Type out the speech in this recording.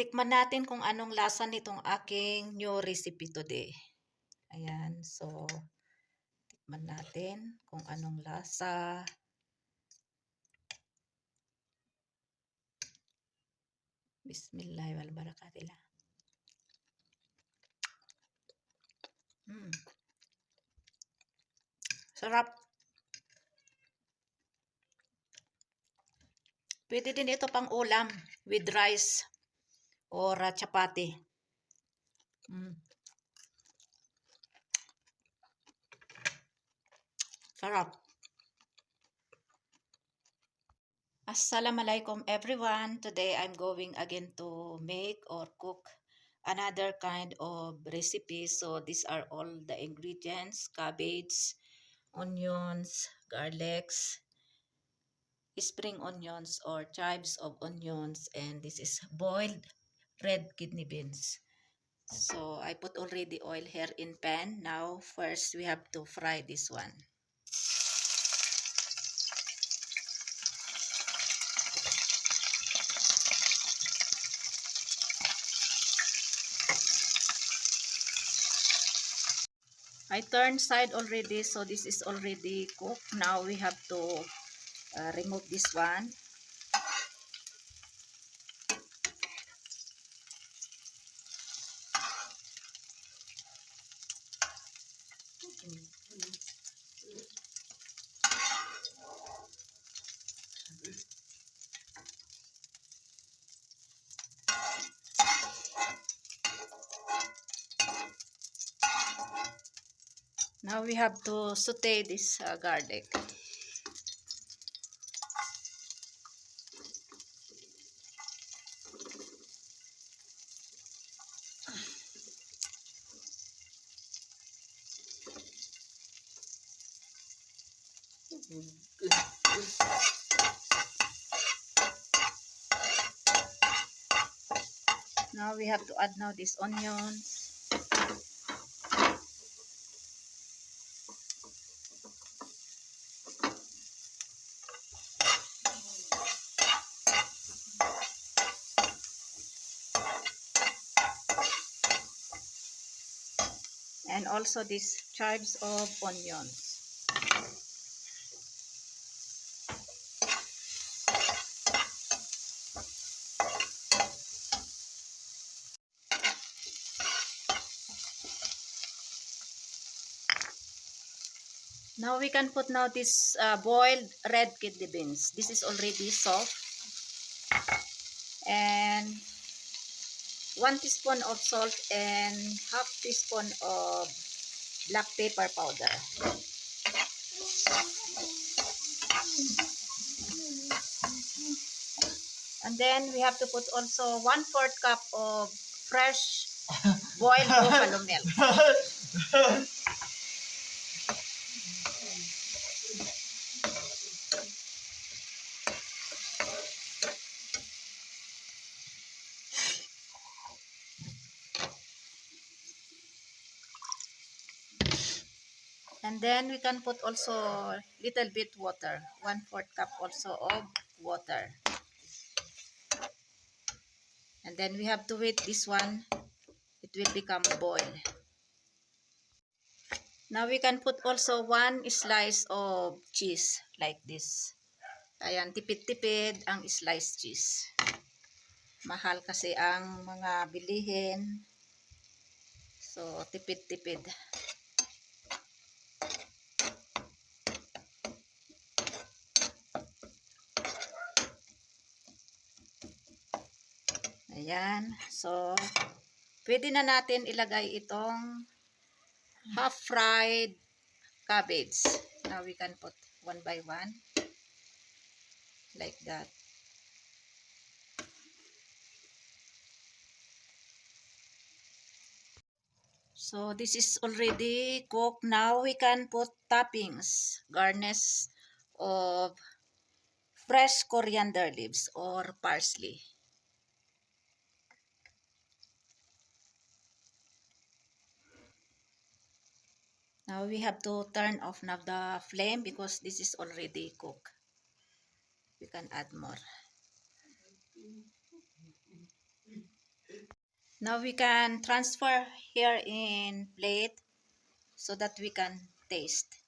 tikman natin kung anong lasa nitong aking new recipe today. Ayan, so tikman natin kung anong lasa. Bismillah wal barakatillah. Sarap. Pwede din ito pang ulam with rice or chapati. Sarap. Assalamualaikum everyone. Today I'm going again to make or cook another kind of recipe. So these are all the ingredients: cabbage, onions, garlics, spring onions or chives of onions, and this is boiled red kidney beans. So I put already oil here in pan. Now first we have to fry this one. I turned side already, so this is already cooked. Now we have to remove this one. Now we have to saute this garlic. Now we have to add now this onions. And also these chives of onions. Now we can put now this boiled red kidney beans. This is already soft. And 1 teaspoon of salt and half teaspoon of black pepper powder. And then we have to put also 1/4 cup of fresh boiled buffalo milk. And then we can put also little bit water, 1/4 cup also of water. And then we have to wait this one, it will become boil. Now we can put also 1 slice of cheese like this. Ayan, tipid-tipid ang sliced cheese. Mahal kasi ang mga bilihin. So, tipid-tipid. Ayan. So, pwede na natin ilagay itong half-fried cabbage. Now we can put one by one. Like that. So, this is already cooked. Now we can put toppings. Garnish of fresh coriander leaves or parsley. Now we have to turn off now the flame because this is already cooked. We can add more. Now we can transfer here in plate so that we can taste.